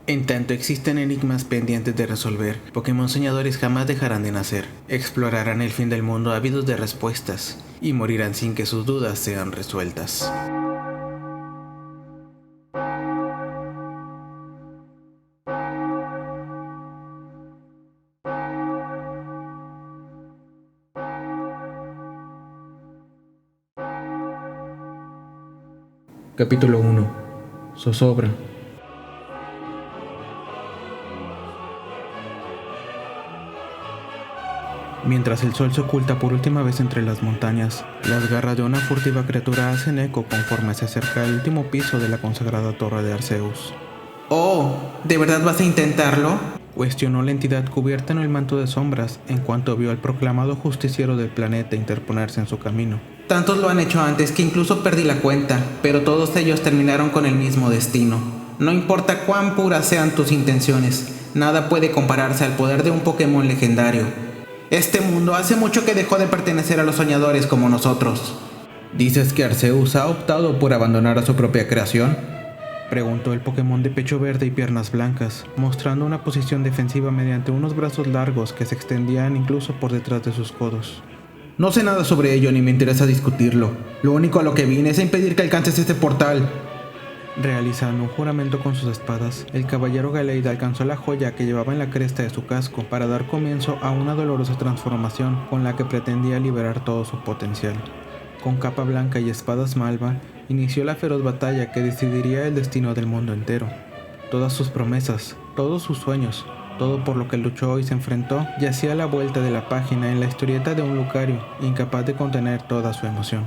En tanto existen enigmas pendientes de resolver, Pokémon soñadores jamás dejarán de nacer, explorarán el fin del mundo ávidos de respuestas, y morirán sin que sus dudas sean resueltas. Capítulo 1. Zozobra. Mientras el sol se oculta por última vez entre las montañas, las garras de una furtiva criatura hacen eco conforme se acerca al último piso de la consagrada torre de Arceus. «Oh, ¿de verdad vas a intentarlo?», cuestionó la entidad cubierta en el manto de sombras en cuanto vio al proclamado justiciero del planeta interponerse en su camino. «Tantos lo han hecho antes que incluso perdí la cuenta, pero todos ellos terminaron con el mismo destino. No importa cuán puras sean tus intenciones, nada puede compararse al poder de un Pokémon legendario. Este mundo hace mucho que dejó de pertenecer a los soñadores como nosotros». ¿Dices que Arceus ha optado por abandonar a su propia creación?, preguntó el Pokémon de pecho verde y piernas blancas, mostrando una posición defensiva mediante unos brazos largos que se extendían incluso por detrás de sus codos. «No sé nada sobre ello ni me interesa discutirlo. Lo único a lo que vine es a impedir que alcances este portal». Realizando un juramento con sus espadas, el caballero Gallade alcanzó la joya que llevaba en la cresta de su casco para dar comienzo a una dolorosa transformación con la que pretendía liberar todo su potencial. Con capa blanca y espadas malva, inició la feroz batalla que decidiría el destino del mundo entero. Todas sus promesas, todos sus sueños, todo por lo que luchó y se enfrentó, yacía a la vuelta de la página en la historieta de un Lucario, incapaz de contener toda su emoción.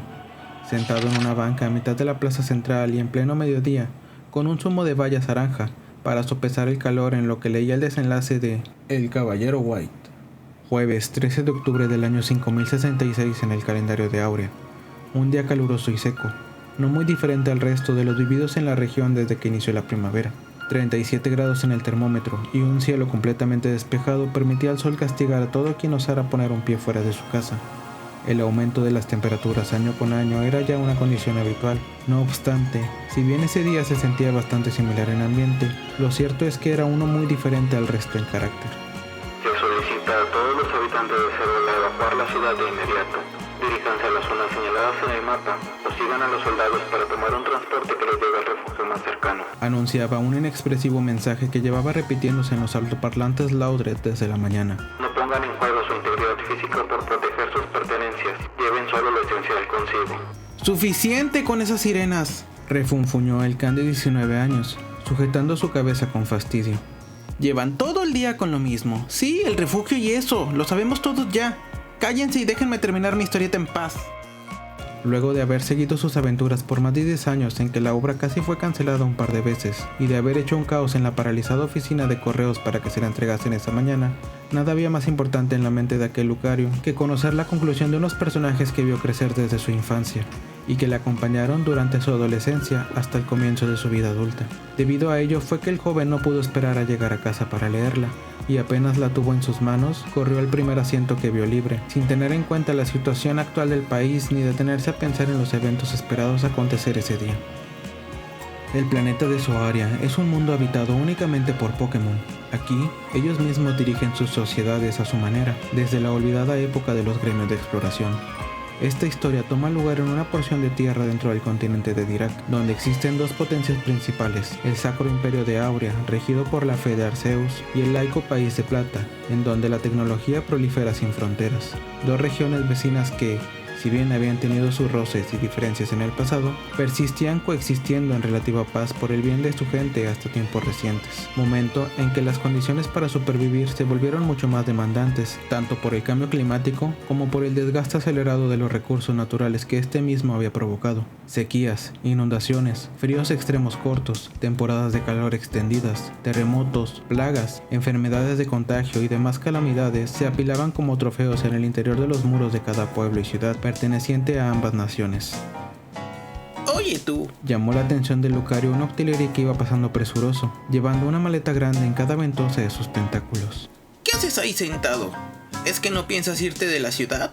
Sentado en una banca a mitad de la plaza central y en pleno mediodía, con un zumo de bayas naranja, para sopesar el calor en lo que leía el desenlace de El Caballero White. Jueves 13 de octubre del año 5066 en el calendario de Aurea. Un día caluroso y seco, no muy diferente al resto de los vividos en la región desde que inició la primavera. 37 grados en el termómetro y un cielo completamente despejado permitía al sol castigar a todo quien osara poner un pie fuera de su casa. El aumento de las temperaturas año con año era ya una condición habitual. No obstante, si bien ese día se sentía bastante similar en ambiente, lo cierto es que era uno muy diferente al resto en carácter. Se solicita a todos los habitantes de Cérvola evacuar la ciudad de inmediato. Diríjanse a las zonas señaladas en el mapa o sigan a los soldados para tomar un transporte que los lleve al refugio más cercano. Anunciaba un inexpresivo mensaje que llevaba repitiéndose en los altoparlantes Laudred desde la mañana. No pongan en juego su integridad física por proteger sus pertenencias. Lleven solo lo esencial consigo. «¡Suficiente con esas sirenas!», refunfuñó el can de 19 años, sujetando su cabeza con fastidio. «Llevan todo el día con lo mismo. Sí, el refugio y eso, lo sabemos todos ya. Cállense y déjenme terminar mi historieta en paz». Luego de haber seguido sus aventuras por más de 10 años en que la obra casi fue cancelada un par de veces, y de haber hecho un caos en la paralizada oficina de correos para que se la entregasen esa mañana, nada había más importante en la mente de aquel Lucario que conocer la conclusión de unos personajes que vio crecer desde su infancia, y que le acompañaron durante su adolescencia hasta el comienzo de su vida adulta. Debido a ello fue que el joven no pudo esperar a llegar a casa para leerla, y apenas la tuvo en sus manos, corrió al primer asiento que vio libre, sin tener en cuenta la situación actual del país ni detenerse a pensar en los eventos esperados acontecer ese día. El planeta de Soaria es un mundo habitado únicamente por Pokémon. Aquí, ellos mismos dirigen sus sociedades a su manera, desde la olvidada época de los gremios de exploración. Esta historia toma lugar en una porción de tierra dentro del continente de Dirac, donde existen dos potencias principales, el Sacro Imperio de Aurea, regido por la fe de Arceus, y el laico País de Plata, en donde la tecnología prolifera sin fronteras. Dos regiones vecinas que, si bien habían tenido sus roces y diferencias en el pasado, persistían coexistiendo en relativa paz por el bien de su gente hasta tiempos recientes, momento en que las condiciones para supervivir se volvieron mucho más demandantes, tanto por el cambio climático como por el desgaste acelerado de los recursos naturales que este mismo había provocado. Sequías, inundaciones, fríos extremos cortos, temporadas de calor extendidas, terremotos, plagas, enfermedades de contagio y demás calamidades se apilaban como trofeos en el interior de los muros de cada pueblo y ciudad perteneciente a ambas naciones. «Oye tú», llamó la atención de Lucario un octillery que iba pasando presuroso, llevando una maleta grande en cada ventosa de sus tentáculos. «¿Qué haces ahí sentado? ¿Es que no piensas irte de la ciudad?».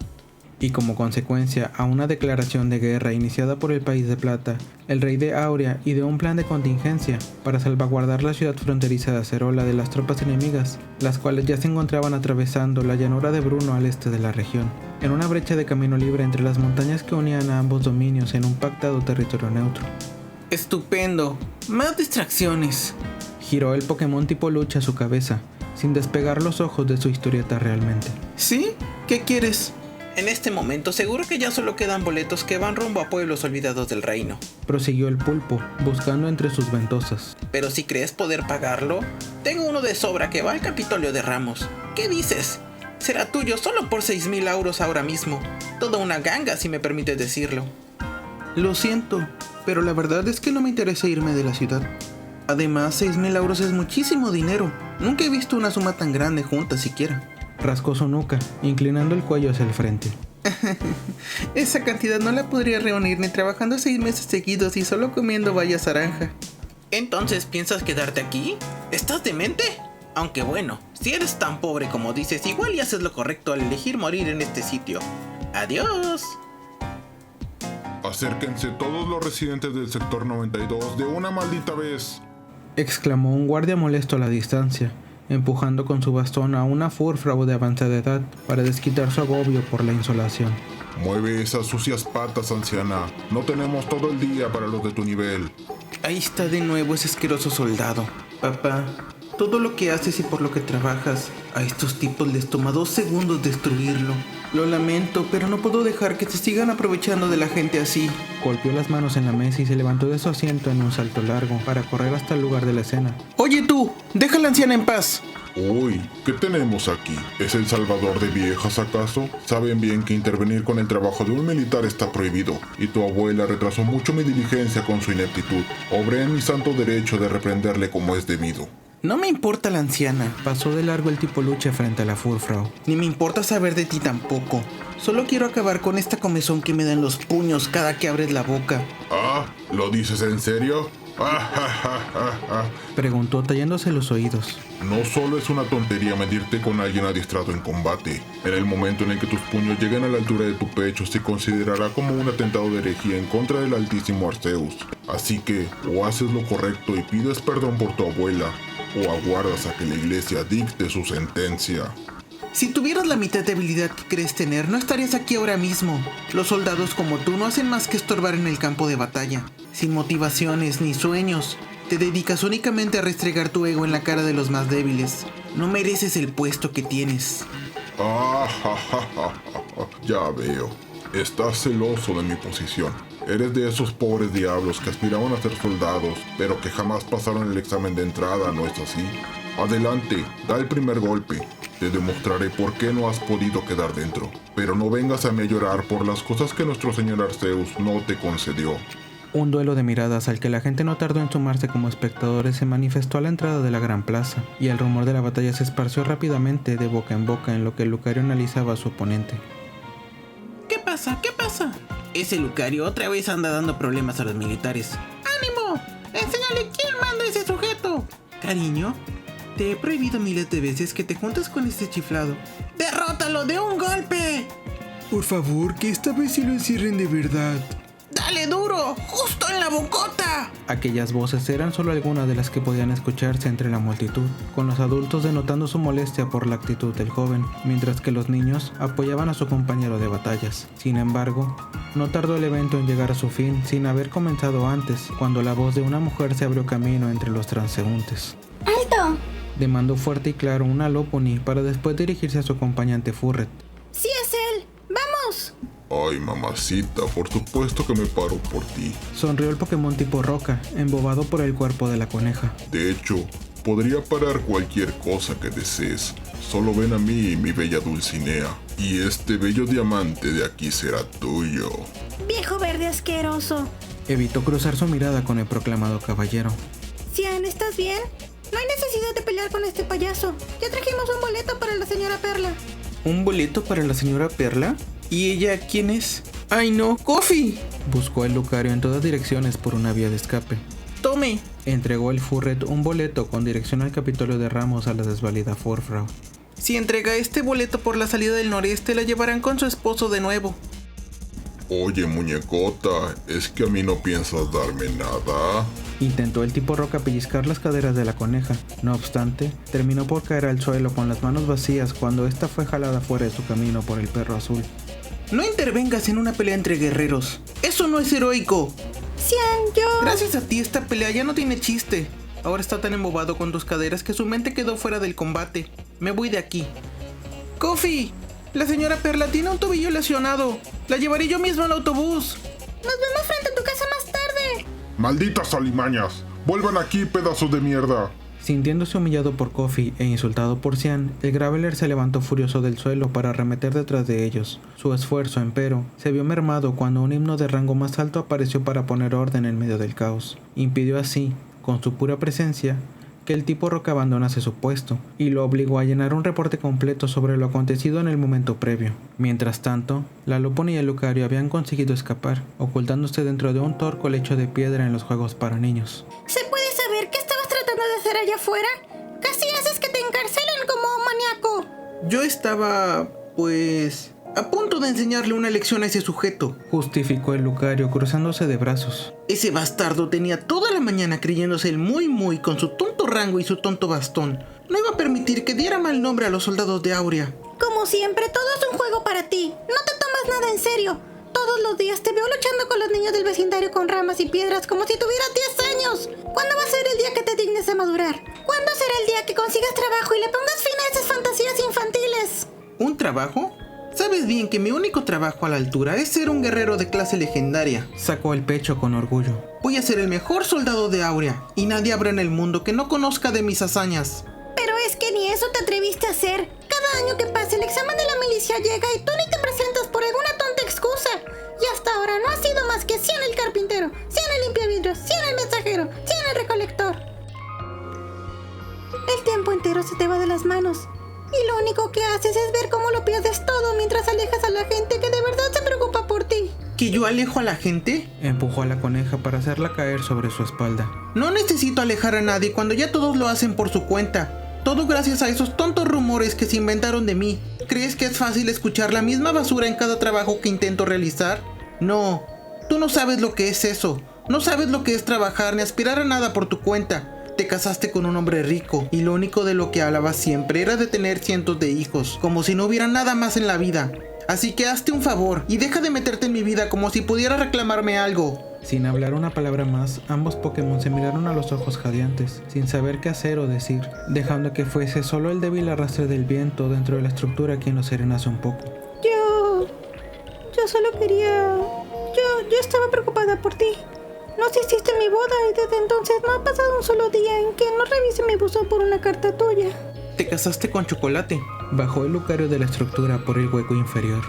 y como consecuencia a una declaración de guerra iniciada por el País de Plata, el rey de Aurea ideó un plan de contingencia para salvaguardar la ciudad fronteriza de Acerola de las tropas enemigas, las cuales ya se encontraban atravesando la llanura de Bruno al este de la región, en una brecha de camino libre entre las montañas que unían a ambos dominios en un pactado territorio neutro. Estupendo. Más distracciones. Giró el Pokémon tipo lucha a su cabeza, sin despegar los ojos de su historieta realmente. ¿Sí? ¿Qué quieres? En este momento seguro que ya solo quedan boletos que van rumbo a pueblos olvidados del reino. Prosiguió el pulpo, buscando entre sus ventosas. Pero si crees poder pagarlo, tengo uno de sobra que va al Capitolio de Ramos. ¿Qué dices? Será tuyo solo por 6.000 euros ahora mismo. Toda una ganga, si me permites decirlo. Lo siento, pero la verdad es que no me interesa irme de la ciudad. Además, 6.000 euros es muchísimo dinero. Nunca he visto una suma tan grande junta siquiera. Rascó su nuca, inclinando el cuello hacia el frente. Esa cantidad no la podría reunir ni trabajando 6 meses seguidos y solo comiendo bayas naranja. ¿Entonces piensas quedarte aquí? ¿Estás demente? Aunque bueno, si eres tan pobre como dices, igual y haces lo correcto al elegir morir en este sitio. ¡Adiós! Acérquense todos los residentes del sector 92 de una maldita vez. Exclamó un guardia molesto a la distancia, empujando con su bastón a una furfrau de avanzada edad para desquitar su agobio por la insolación. Mueve esas sucias patas, anciana. No tenemos todo el día para los de tu nivel. Ahí está de nuevo ese asqueroso soldado. Papá, todo lo que haces y por lo que trabajas, a estos tipos les toma 2 segundos destruirlo. Lo lamento, pero no puedo dejar que se sigan aprovechando de la gente así. Golpeó las manos en la mesa y se levantó de su asiento en un salto largo para correr hasta el lugar de la escena. Oye tú, deja a la anciana en paz. Uy, ¿qué tenemos aquí? ¿Es el salvador de viejas acaso? Saben bien que intervenir con el trabajo de un militar está prohibido, y tu abuela retrasó mucho mi diligencia con su ineptitud. Obré en mi santo derecho de reprenderle como es debido. No me importa la anciana. Pasó de largo el tipo lucha frente a la furfrau. Ni me importa saber de ti tampoco. Solo quiero acabar con esta comezón que me dan los puños cada que abres la boca. Ah, ¿lo dices en serio? Preguntó tallándose los oídos. No solo es una tontería medirte con alguien adiestrado en combate. En el momento en el que tus puños lleguen a la altura de tu pecho se considerará como un atentado de herejía en contra del altísimo Arceus. Así que o haces lo correcto y pides perdón por tu abuela, o aguardas a que la iglesia dicte su sentencia. Si tuvieras la mitad de habilidad que crees tener, no estarías aquí ahora mismo. Los soldados como tú no hacen más que estorbar en el campo de batalla. Sin motivaciones ni sueños, te dedicas únicamente a restregar tu ego en la cara de los más débiles. No mereces el puesto que tienes. Ya veo. Estás celoso de mi posición. Eres de esos pobres diablos que aspiraban a ser soldados, pero que jamás pasaron el examen de entrada, ¿no es así? Adelante, da el primer golpe. Te demostraré por qué no has podido quedar dentro. Pero no vengas a mí a llorar por las cosas que nuestro señor Arceus no te concedió. Un duelo de miradas al que la gente no tardó en sumarse como espectadores se manifestó a la entrada de la gran plaza, y el rumor de la batalla se esparció rápidamente de boca en boca en lo que Lucario analizaba a su oponente. ¿Qué pasa? ¿Qué pasa? Ese Lucario otra vez anda dando problemas a los militares. ¡Ánimo! ¡Enséñale quién manda a ese sujeto! Cariño, te he prohibido miles de veces que te juntes con este chiflado. ¡Derrótalo de un golpe! Por favor, que esta vez sí lo encierren de verdad. ¡Dale duro! ¡Justo en la bocota! Aquellas voces eran solo algunas de las que podían escucharse entre la multitud, con los adultos denotando su molestia por la actitud del joven, mientras que los niños apoyaban a su compañero de batallas. Sin embargo, no tardó el evento en llegar a su fin sin haber comenzado antes, cuando la voz de una mujer se abrió camino entre los transeúntes. ¡Alto! Demandó fuerte y claro una Lopunny para después dirigirse a su acompañante Furret. ¡Sí es él! ¡Vamos! Ay, mamacita, por supuesto que me paro por ti. Sonrió el Pokémon tipo roca, embobado por el cuerpo de la coneja. De hecho, podría parar cualquier cosa que desees. Solo ven a mí, mi bella Dulcinea, y este bello diamante de aquí será tuyo. ¡Viejo verde asqueroso! Evitó cruzar su mirada con el proclamado caballero. Cian, ¿estás bien? No hay necesidad de pelear con este payaso. Ya trajimos un boleto para la señora Perla. ¿Un boleto para la señora Perla? ¿Y ella quién es? ¡Ay no! ¡Kofi! Buscó el Lucario en todas direcciones por una vía de escape. ¡Tome! Entregó el Furret un boleto con dirección al Capitolio de Ramos a la desvalida Furfrau. Si entrega este boleto por la salida del noreste, la llevarán con su esposo de nuevo. Oye, muñecota, ¿es que a mí no piensas darme nada? Intentó el tipo roca pellizcar las caderas de la coneja. No obstante, terminó por caer al suelo con las manos vacías cuando ésta fue jalada fuera de su camino por el perro azul. No intervengas en una pelea entre guerreros. ¡Eso no es heroico! Cian, yo... Gracias a ti esta pelea ya no tiene chiste. Ahora está tan embobado con tus caderas que su mente quedó fuera del combate. Me voy de aquí. ¡Kofi! La señora Perla tiene un tobillo lesionado. La llevaré yo mismo al autobús. Nos vemos frente a tu casa más tarde. ¡Malditas alimañas! ¡Vuelvan aquí, pedazos de mierda! Sintiéndose humillado por Kofi e insultado por Cian, el Graveler se levantó furioso del suelo para arremeter detrás de ellos. Su esfuerzo, empero, se vio mermado cuando un himno de rango más alto apareció para poner orden en medio del caos. Impidió así, con su pura presencia, que el tipo roca abandonase su puesto, y lo obligó a llenar un reporte completo sobre lo acontecido en el momento previo. Mientras tanto, la Luponi y el Lucario habían conseguido escapar, ocultándose dentro de un torco lecho de piedra en los juegos para niños. ¿Se puede saber qué estabas tratando de hacer allá afuera? Casi haces que te encarcelen como un maníaco. Yo estaba, pues, a punto de enseñarle una lección a ese sujeto, justificó el Lucario cruzándose de brazos. Ese bastardo tenía toda la mañana creyéndose el muy con su tonto rango y su tonto bastón. No iba a permitir que diera mal nombre a los soldados de Aurea. Como siempre, todo es un juego para ti. No te tomas nada en serio. Todos los días te veo luchando con los niños del vecindario con ramas y piedras como si tuvieras 10 años. ¿Cuándo va a ser el día que te dignes a madurar? ¿Cuándo será el día que consigas trabajo y le pongas fin a esas fantasías infantiles? ¿Un trabajo? Sabes bien que mi único trabajo a la altura es ser un guerrero de clase legendaria. Sacó el pecho con orgullo. Voy a ser el mejor soldado de Aurea y nadie habrá en el mundo que no conozca de mis hazañas. Pero es que ni eso te atreviste a hacer. Cada año que pasa el examen de la milicia llega y tú ni te presentas por alguna tonta excusa. Y hasta ahora no has sido más que Cian el carpintero, Cian el limpiavidrios, Cian el mensajero, Cian el recolector. El tiempo entero se te va de las manos. Y lo único que haces es ver cómo lo pierdes todo mientras alejas a la gente que de verdad se preocupa por ti. ¿Que yo alejo a la gente? Empujó a la coneja para hacerla caer sobre su espalda. No necesito alejar a nadie cuando ya todos lo hacen por su cuenta. Todo gracias a esos tontos rumores que se inventaron de mí. ¿Crees que es fácil escuchar la misma basura en cada trabajo que intento realizar? No, tú no sabes lo que es eso. No sabes lo que es trabajar ni aspirar a nada por tu cuenta. Te casaste con un hombre rico y lo único de lo que hablabas siempre era de tener cientos de hijos, como si no hubiera nada más en la vida. Así que hazte un favor y deja de meterte en mi vida como si pudieras reclamarme algo. Sin hablar una palabra más, ambos Pokémon se miraron a los ojos jadeantes, sin saber qué hacer o decir, dejando que fuese solo el débil arrastre del viento dentro de la estructura quien los serenase un poco. Yo solo quería... Yo estaba preocupada por ti. No asististe a mi boda y desde entonces no ha pasado un solo día en que no revise mi buzón por una carta tuya. Te casaste con Chocolate. Bajó el Lucario de la estructura por el hueco inferior.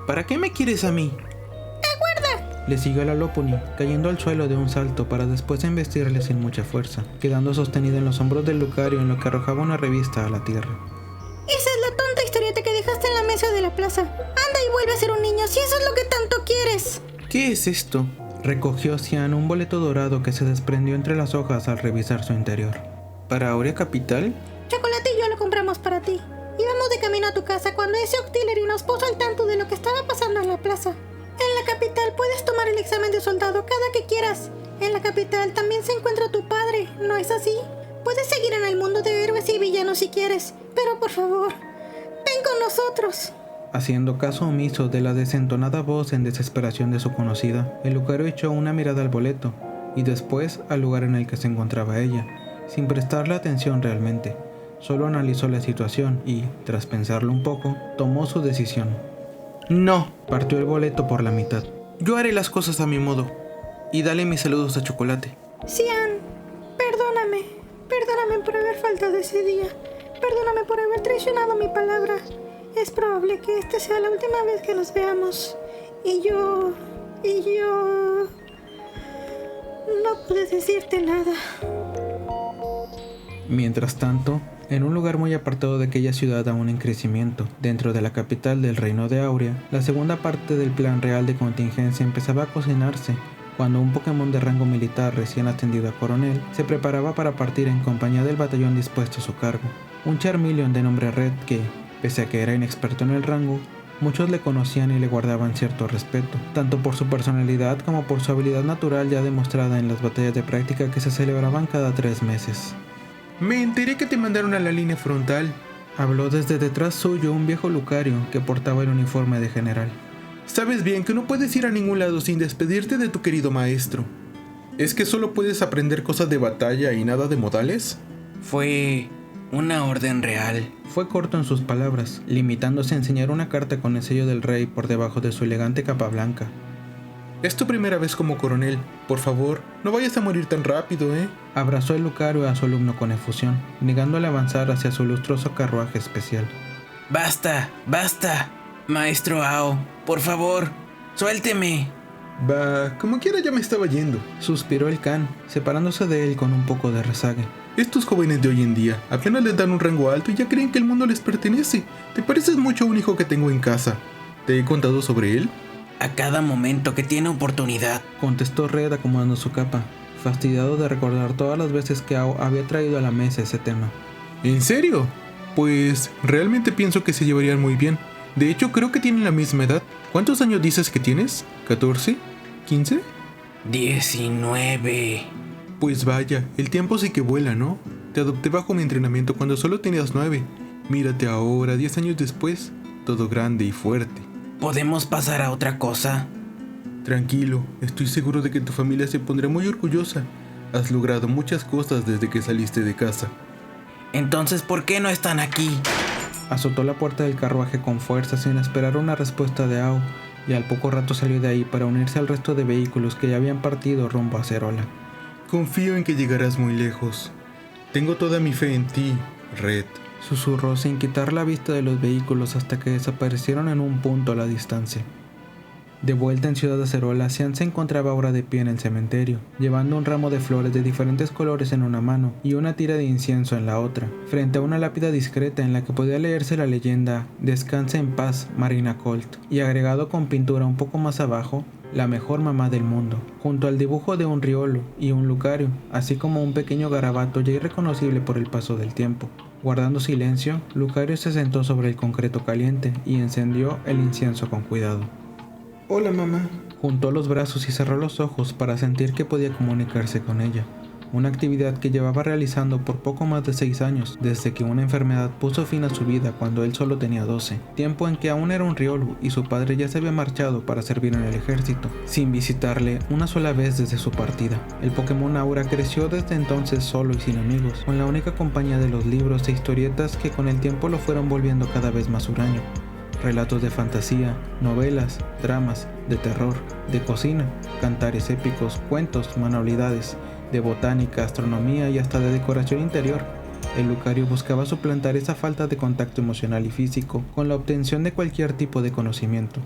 ¿Para qué me quieres a mí? ¡Aguarda! Le siguió la Lopuni, cayendo al suelo de un salto para después embestirle sin mucha fuerza, quedando sostenida en los hombros del Lucario en lo que arrojaba una revista a la tierra. Esa es la tonta historieta que dejaste en la mesa de la plaza. Anda y vuelve a ser un niño si eso es lo que tanto quieres. ¿Qué es esto? Recogió Cian un boleto dorado que se desprendió entre las hojas al revisar su interior. ¿Para Aurea Capital? Chocolate y yo lo compramos para ti. Íbamos de camino a tu casa cuando ese Octillery nos puso al tanto de lo que estaba pasando en la plaza. En la capital puedes tomar el examen de soldado cada que quieras. En la capital también se encuentra tu padre, ¿no es así? Puedes seguir en el mundo de héroes y villanos si quieres, pero por favor, ven con nosotros. Haciendo caso omiso de la desentonada voz en desesperación de su conocida, el Lucario echó una mirada al boleto y después al lugar en el que se encontraba ella, sin prestarle atención realmente. Solo analizó la situación y, tras pensarlo un poco, tomó su decisión. No. Partió el boleto por la mitad. Yo haré las cosas a mi modo. Y dale mis saludos a Chocolate. Cian, perdóname. Perdóname por haber faltado ese día. Perdóname por haber traicionado mi palabra. Es probable que esta sea la última vez que nos veamos. Y yo... no pude decirte nada. Mientras tanto, en un lugar muy apartado de aquella ciudad aún en crecimiento, dentro de la capital del reino de Aurea, la segunda parte del plan real de contingencia empezaba a cocinarse, cuando un Pokémon de rango militar recién ascendido a coronel se preparaba para partir en compañía del batallón dispuesto a su cargo. un Charmeleon de nombre Red que, pese a que era inexperto en el rango, muchos le conocían y le guardaban cierto respeto, tanto por su personalidad como por su habilidad natural ya demostrada en las batallas de práctica que se celebraban cada 3 meses. Me enteré que te mandaron a la línea frontal. Habló desde detrás suyo un viejo Lucario que portaba el uniforme de general. Sabes bien que no puedes ir a ningún lado sin despedirte de tu querido maestro. ¿Es que solo puedes aprender cosas de batalla y nada de modales? Fue una orden real. Fue corto en sus palabras, limitándose a enseñar una carta con el sello del rey por debajo de su elegante capa blanca. Es tu primera vez como coronel. Por favor, no vayas a morir tan rápido, ¿eh? Abrazó el Lucario a su alumno con efusión, negándole avanzar hacia su lustroso carruaje especial. ¡Basta! ¡Basta! Maestro Ao, por favor, suélteme. Bah, como quiera ya me estaba yendo. Suspiró el Khan, separándose de él con un poco de rezague. Estos jóvenes de hoy en día apenas les dan un rango alto y ya creen que el mundo les pertenece. Te pareces mucho a un hijo que tengo en casa. ¿Te he contado sobre él? A cada momento que tiene oportunidad, contestó Red acomodando su capa, fastidiado de recordar todas las veces que Ao había traído a la mesa ese tema. ¿En serio? Pues realmente pienso que se llevarían muy bien. De hecho, creo que tienen la misma edad. ¿Cuántos años dices que tienes? ¿14? ¿15? 19. Pues vaya, el tiempo sí que vuela, ¿no? Te adopté bajo mi entrenamiento cuando solo tenías 9. Mírate ahora, 10 años después, todo grande y fuerte. ¿Podemos pasar a otra cosa? Tranquilo, estoy seguro de que tu familia se pondrá muy orgullosa. Has logrado muchas cosas desde que saliste de casa. Entonces, ¿por qué no están aquí? Azotó la puerta del carruaje con fuerza sin esperar una respuesta de Ao, y al poco rato salió de ahí para unirse al resto de vehículos que ya habían partido rumbo a Cerola. Confío en que llegarás muy lejos. Tengo toda mi fe en ti, Red. Susurró sin quitar la vista de los vehículos hasta que desaparecieron en un punto a la distancia. De vuelta en Ciudad Acerola, Xian se encontraba ahora de pie en el cementerio, llevando un ramo de flores de diferentes colores en una mano y una tira de incienso en la otra, frente a una lápida discreta en la que podía leerse la leyenda «Descanse en paz, Marina Colt», y agregado con pintura un poco más abajo, «La mejor mamá del mundo», junto al dibujo de un riolo y un lucario, así como un pequeño garabato ya irreconocible por el paso del tiempo. Guardando silencio, Lucario se sentó sobre el concreto caliente y encendió el incienso con cuidado. Hola, mamá. Juntó los brazos y cerró los ojos para sentir que podía comunicarse con ella. Una actividad que llevaba realizando por poco más de 6 años, desde que una enfermedad puso fin a su vida cuando él solo tenía 12, tiempo en que aún era un riolu y su padre ya se había marchado para servir en el ejército, sin visitarle una sola vez desde su partida. El Pokémon Aura creció desde entonces solo y sin amigos, con la única compañía de los libros e historietas que con el tiempo lo fueron volviendo cada vez más huraño. Relatos de fantasía, novelas, dramas, de terror, de cocina, cantares épicos, cuentos, manualidades, de botánica, astronomía y hasta de decoración interior. El Lucario buscaba suplantar esa falta de contacto emocional y físico con la obtención de cualquier tipo de conocimiento.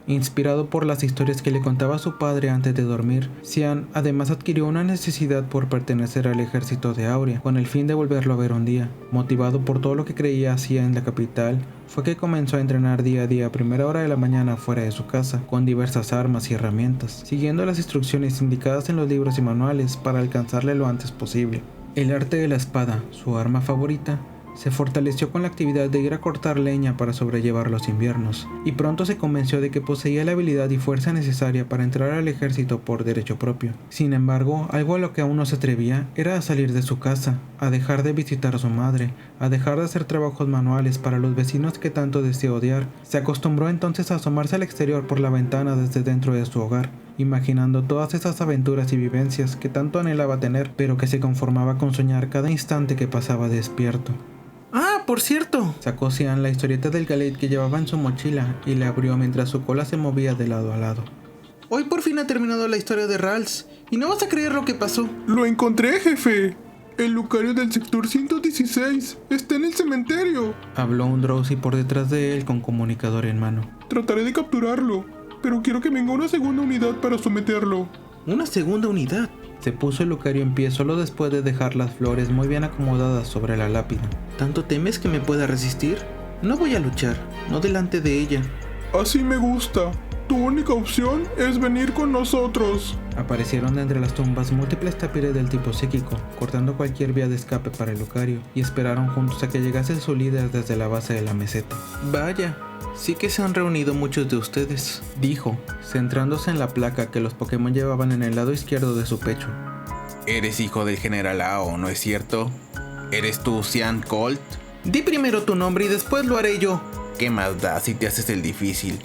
Inspirado por las historias que le contaba su padre antes de dormir, Xian además adquirió una necesidad por pertenecer al ejército de Aurea, con el fin de volverlo a ver un día. Motivado por todo lo que creía hacía en la capital, fue que comenzó a entrenar día a día a primera hora de la mañana fuera de su casa, con diversas armas y herramientas, siguiendo las instrucciones indicadas en los libros y manuales para alcanzarle lo antes posible. El arte de la espada, su arma favorita, se fortaleció con la actividad de ir a cortar leña para sobrellevar los inviernos, y pronto se convenció de que poseía la habilidad y fuerza necesaria para entrar al ejército por derecho propio. Sin embargo, algo a lo que aún no se atrevía era a salir de su casa, a dejar de visitar a su madre, a dejar de hacer trabajos manuales para los vecinos que tanto desea odiar. Se acostumbró entonces a asomarse al exterior por la ventana desde dentro de su hogar, imaginando todas esas aventuras y vivencias que tanto anhelaba tener, pero que se conformaba con soñar cada instante que pasaba despierto. Ah, por cierto. Sacó Xian la historieta del Galate que llevaba en su mochila y la abrió mientras su cola se movía de lado a lado. Hoy por fin ha terminado la historia de Rals, y no vas a creer lo que pasó. Lo encontré, jefe. El Lucario del sector 116 está en el cementerio. Habló un Drowsy por detrás de él con comunicador en mano. Trataré de capturarlo, pero quiero que venga una segunda unidad para someterlo. ¿Una segunda unidad? Se puso el Lucario en pie solo después de dejar las flores muy bien acomodadas sobre la lápida. ¿Tanto temes que me pueda resistir? No voy a luchar, no delante de ella. Así me gusta. Tu única opción es venir con nosotros. Aparecieron de entre las tumbas múltiples tapires del tipo psíquico, cortando cualquier vía de escape para el Lucario, y esperaron juntos a que llegase su líder desde la base de la meseta. Vaya, sí que se han reunido muchos de ustedes, Dijo, centrándose en la placa que los Pokémon llevaban en el lado izquierdo de su pecho. Eres hijo del General Ao, ¿no es cierto? ¿Eres tú Cian Colt? Di primero tu nombre y después lo haré yo. ¿Qué más da si te haces el difícil?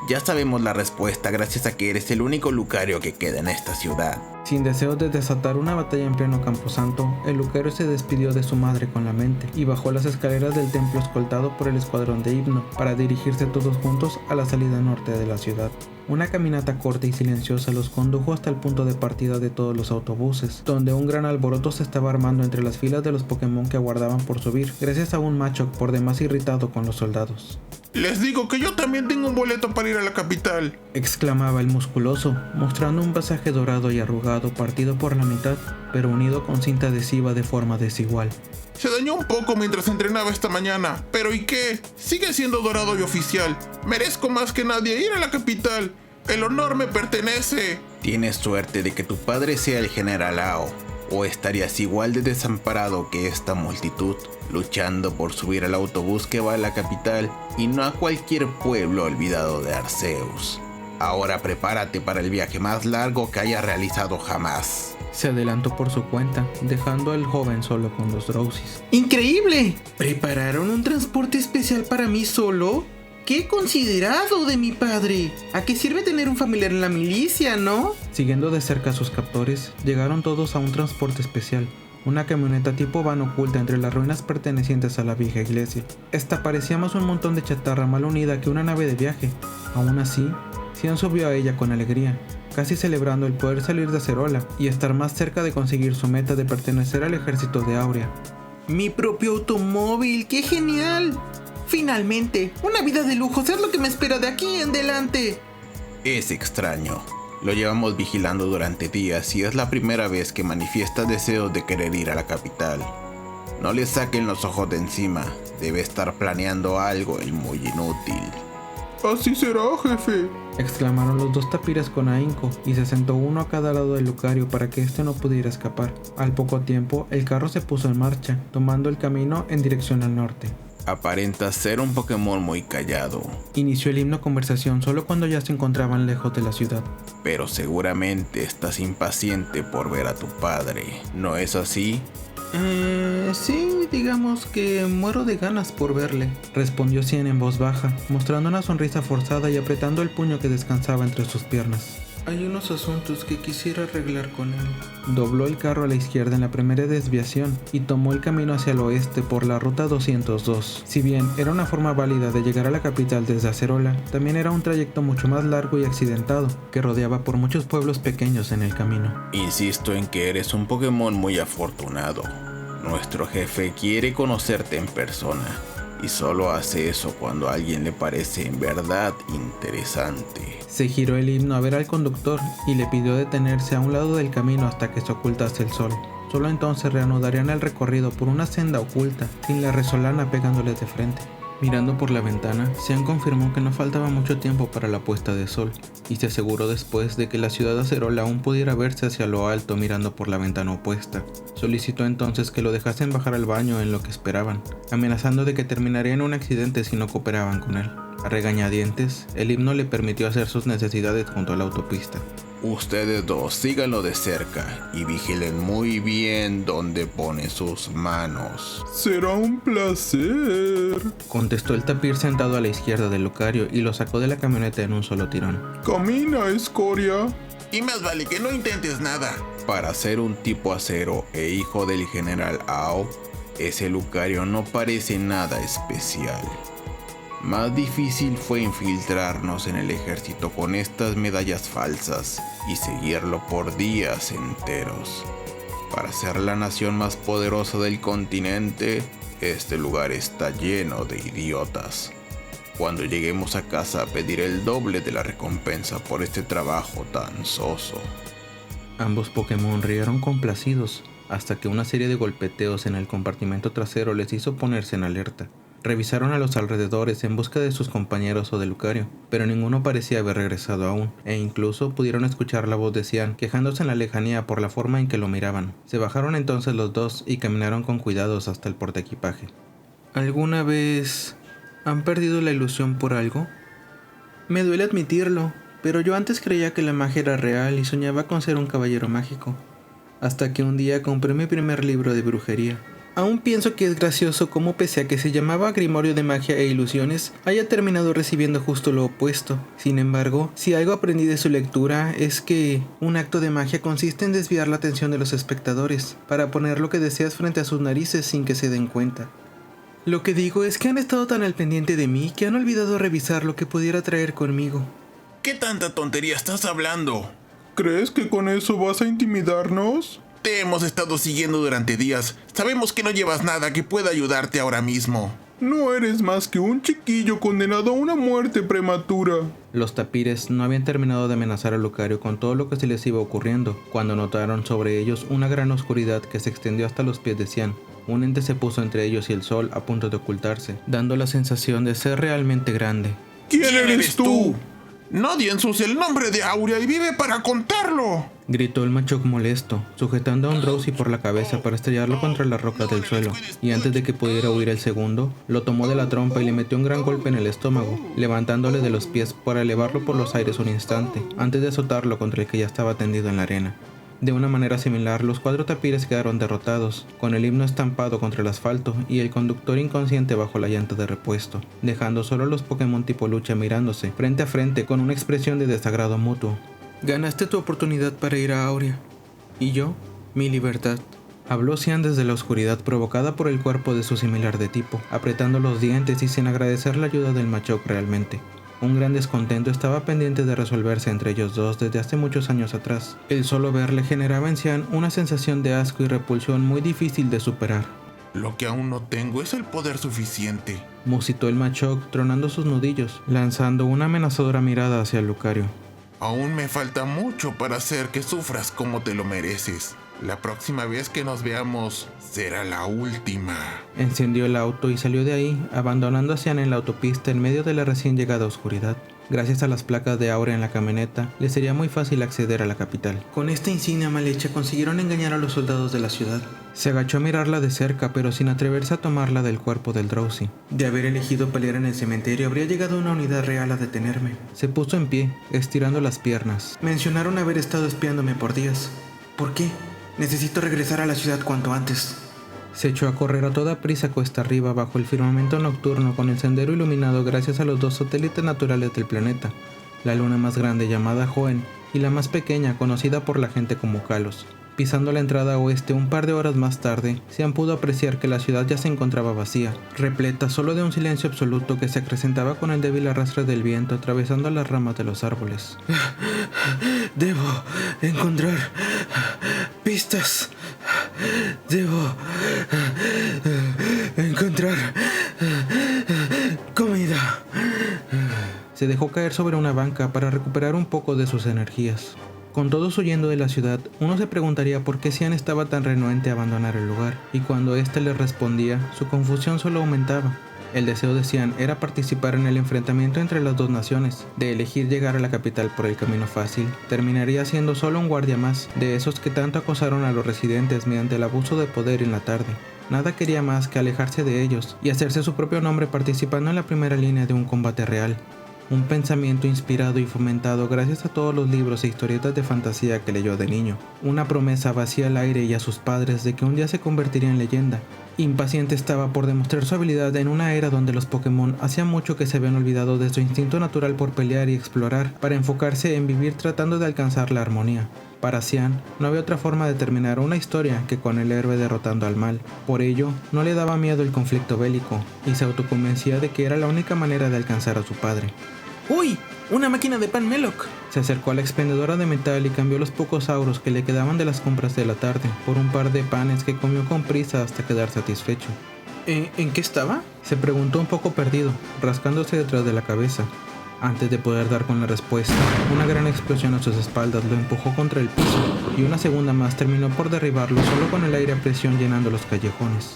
Ya sabemos la respuesta gracias a que eres el único Lucario que queda en esta ciudad. Sin deseos de desatar una batalla en pleno camposanto, el Lucario se despidió de su madre con la mente y bajó las escaleras del templo escoltado por el escuadrón de Hypno para dirigirse todos juntos a la salida norte de la ciudad. Una caminata corta y silenciosa los condujo hasta el punto de partida de todos los autobuses, donde un gran alboroto se estaba armando entre las filas de los Pokémon que aguardaban por subir, gracias a un Machop por demás irritado con los soldados. Les digo que yo también tengo un boleto para ir a la capital, exclamaba el musculoso, mostrando un pasaje dorado y arrugado partido por la mitad, pero unido con cinta adhesiva de forma desigual. Se dañó un poco mientras entrenaba esta mañana, pero ¿y qué? Sigue siendo dorado y oficial. Merezco más que nadie ir a la capital. El honor me pertenece. Tienes suerte de que tu padre sea el General Ao, o estarías igual de desamparado que esta multitud, luchando por subir al autobús que va a la capital y no a cualquier pueblo olvidado de Arceus. Ahora prepárate para el viaje más largo que haya realizado jamás. Se adelantó por su cuenta, dejando al joven solo con los Drowzys. ¡Increíble! ¿Prepararon un transporte especial para mí solo? ¡Qué considerado de mi padre! ¿A qué sirve tener un familiar en la milicia, no? Siguiendo de cerca a sus captores, llegaron todos a un transporte especial, una camioneta tipo van oculta entre las ruinas pertenecientes a la vieja iglesia. Esta parecía más un montón de chatarra mal unida que una nave de viaje. Aún así, Cian subió a ella con alegría, casi celebrando el poder salir de Acerola y estar más cerca de conseguir su meta de pertenecer al ejército de Aurea. ¡Mi propio automóvil! ¡Qué genial! Finalmente, una vida de lujo, es lo que me espera de aquí en adelante. Es extraño. Lo llevamos vigilando durante días y es la primera vez que manifiesta deseos de querer ir a la capital. No le saquen los ojos de encima. Debe estar planeando algo el muy inútil. Así será, jefe, exclamaron los dos tapires con ahínco y se sentó uno a cada lado del Lucario para que éste no pudiera escapar. Al poco tiempo, el carro se puso en marcha, tomando el camino en dirección al norte. Aparenta ser un Pokémon muy callado. Inició el Hypno conversación solo cuando ya se encontraban lejos de la ciudad. Pero seguramente estás impaciente por ver a tu padre, ¿no es así? Sí, digamos que muero de ganas por verle, respondió Cian en voz baja, mostrando una sonrisa forzada y apretando el puño que descansaba entre sus piernas. Hay unos asuntos que quisiera arreglar con él. Dobló el carro a la izquierda en la primera desviación y tomó el camino hacia el oeste por la ruta 202. Si bien era una forma válida de llegar a la capital desde Acerola, también era un trayecto mucho más largo y accidentado, que rodeaba por muchos pueblos pequeños en el camino. Insisto en que eres un Pokémon muy afortunado. Nuestro jefe quiere conocerte en persona, y solo hace eso cuando a alguien le parece en verdad interesante. Se giró el Hypno a ver al conductor y le pidió detenerse a un lado del camino hasta que se ocultase el sol. Solo entonces reanudarían el recorrido por una senda oculta, sin la resolana pegándoles de frente. Mirando por la ventana, Cian confirmó que no faltaba mucho tiempo para la puesta de sol, y se aseguró después de que la ciudad de Acerola aún pudiera verse hacia lo alto mirando por la ventana opuesta. Solicitó entonces que lo dejasen bajar al baño en lo que esperaban, amenazando de que terminaría en un accidente si no cooperaban con él. A regañadientes, el Hypno le permitió hacer sus necesidades junto a la autopista. Ustedes dos síganlo de cerca y vigilen muy bien dónde pone sus manos. Será un placer, contestó el tapir sentado a la izquierda del Lucario y lo sacó de la camioneta en un solo tirón. Camina, escoria. Y más vale que no intentes nada. Para ser un tipo acero e hijo del General Ao, ese Lucario no parece nada especial. Más difícil fue infiltrarnos en el ejército con estas medallas falsas y seguirlo por días enteros. Para ser la nación más poderosa del continente, este lugar está lleno de idiotas. Cuando lleguemos a casa pediré el doble de la recompensa por este trabajo tan soso. Ambos Pokémon rieron complacidos, hasta que una serie de golpeteos en el compartimento trasero les hizo ponerse en alerta. Revisaron a los alrededores en busca de sus compañeros o de Lucario, pero ninguno parecía haber regresado aún, e incluso pudieron escuchar la voz de Cian quejándose en la lejanía por la forma en que lo miraban. Se bajaron entonces los dos y caminaron con cuidados hasta el portaequipaje. ¿Alguna vez han perdido la ilusión por algo? Me duele admitirlo, pero yo antes creía que la magia era real y soñaba con ser un caballero mágico. Hasta que un día compré mi primer libro de brujería. Aún pienso que es gracioso cómo, pese a que se llamaba Grimorio de Magia e Ilusiones, haya terminado recibiendo justo lo opuesto. Sin embargo, si algo aprendí de su lectura es que un acto de magia consiste en desviar la atención de los espectadores, para poner lo que deseas frente a sus narices sin que se den cuenta. Lo que digo es que han estado tan al pendiente de mí que han olvidado revisar lo que pudiera traer conmigo. ¿Qué tanta tontería estás hablando? ¿Crees que con eso vas a intimidarnos? Te hemos estado siguiendo durante días. Sabemos que no llevas nada que pueda ayudarte ahora mismo. No eres más que un chiquillo condenado a una muerte prematura. Los tapires no habían terminado de amenazar a Lucario con todo lo que se les iba ocurriendo, cuando notaron sobre ellos una gran oscuridad que se extendió hasta los pies de Cian. Un ente se puso entre ellos y el sol a punto de ocultarse, dando la sensación de ser realmente grande. ¿Quién eres tú? Nadie ensucia el nombre de Aurea y vive para contarlo. Gritó el Machoc molesto, sujetando a un Drowsy por la cabeza para estrellarlo contra las rocas del suelo, y antes de que pudiera huir el segundo, lo tomó de la trompa y le metió un gran golpe en el estómago, levantándole de los pies para elevarlo por los aires un instante, antes de azotarlo contra el que ya estaba tendido en la arena. De una manera similar, los 4 tapires quedaron derrotados, con el himno estampado contra el asfalto y el conductor inconsciente bajo la llanta de repuesto, dejando solo los Pokémon tipo lucha mirándose, frente a frente con una expresión de desagrado mutuo. Ganaste tu oportunidad para ir a Aurea. Y yo, mi libertad. Habló Cian desde la oscuridad provocada por el cuerpo de su similar de tipo, apretando los dientes y sin agradecer la ayuda del Machoc realmente. Un gran descontento estaba pendiente de resolverse entre ellos dos desde hace muchos años atrás. El solo verle generaba en Cian una sensación de asco y repulsión muy difícil de superar. Lo que aún no tengo es el poder suficiente, musitó el Machoc tronando sus nudillos, lanzando una amenazadora mirada hacia Lucario. Aún me falta mucho para hacer que sufras como te lo mereces. La próxima vez que nos veamos será la última. Encendió el auto y salió de ahí, abandonando a Cian en la autopista en medio de la recién llegada oscuridad. Gracias a las placas de Aurea en la camioneta, le sería muy fácil acceder a la capital. Con esta insignia mal hecha consiguieron engañar a los soldados de la ciudad. Se agachó a mirarla de cerca, pero sin atreverse a tomarla del cuerpo del Drowsy. De haber elegido pelear en el cementerio, habría llegado una unidad real a detenerme. Se puso en pie, estirando las piernas. Mencionaron haber estado espiándome por días. ¿Por qué? Necesito regresar a la ciudad cuanto antes. Se echó a correr a toda prisa cuesta arriba bajo el firmamento nocturno con el sendero iluminado gracias a los 2 satélites naturales del planeta, la luna más grande llamada Joen y la más pequeña conocida por la gente como Kalos. Pisando la entrada oeste un par de horas más tarde, Cian pudo apreciar que la ciudad ya se encontraba vacía, repleta solo de un silencio absoluto que se acrecentaba con el débil arrastre del viento atravesando las ramas de los árboles. Debo encontrar pistas. Debo encontrar comida. Se dejó caer sobre una banca para recuperar un poco de sus energías. Con todos huyendo de la ciudad, uno se preguntaría por qué Cian estaba tan renuente a abandonar el lugar, y cuando éste le respondía, su confusión solo aumentaba. El deseo de Cian era participar en el enfrentamiento entre las dos naciones. De elegir llegar a la capital por el camino fácil, terminaría siendo solo un guardia más, de esos que tanto acosaron a los residentes mediante el abuso de poder en la tarde. Nada quería más que alejarse de ellos y hacerse su propio nombre participando en la primera línea de un combate real. Un pensamiento inspirado y fomentado gracias a todos los libros e historietas de fantasía que leyó de niño. Una promesa vacía al aire y a sus padres de que un día se convertiría en leyenda. Impaciente estaba por demostrar su habilidad en una era donde los Pokémon hacía mucho que se habían olvidado de su instinto natural por pelear y explorar, para enfocarse en vivir tratando de alcanzar la armonía. Para Cian, no había otra forma de terminar una historia que con el héroe derrotando al mal. Por ello, no le daba miedo el conflicto bélico, y se autoconvencía de que era la única manera de alcanzar a su padre. ¡Uy! ¡Una máquina de pan Meloc! Se acercó a la expendedora de metal y cambió los pocos euros que le quedaban de las compras de la tarde por un par de panes que comió con prisa hasta quedar satisfecho. ¿En qué estaba? Se preguntó un poco perdido, rascándose detrás de la cabeza. Antes de poder dar con la respuesta, una gran explosión a sus espaldas lo empujó contra el piso, y una segunda más terminó por derribarlo solo con el aire a presión llenando los callejones.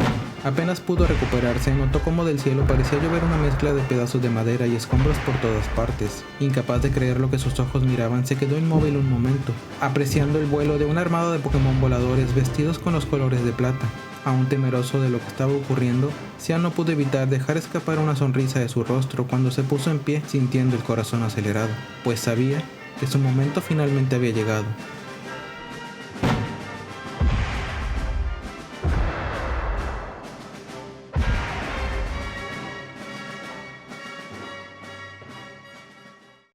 Apenas pudo recuperarse, notó como del cielo parecía llover una mezcla de pedazos de madera y escombros por todas partes. Incapaz de creer lo que sus ojos miraban, se quedó inmóvil un momento, apreciando el vuelo de una armada de Pokémon voladores vestidos con los colores de plata. Aún temeroso de lo que estaba ocurriendo, Xian no pudo evitar dejar escapar una sonrisa de su rostro cuando se puso en pie sintiendo el corazón acelerado, pues sabía que su momento finalmente había llegado.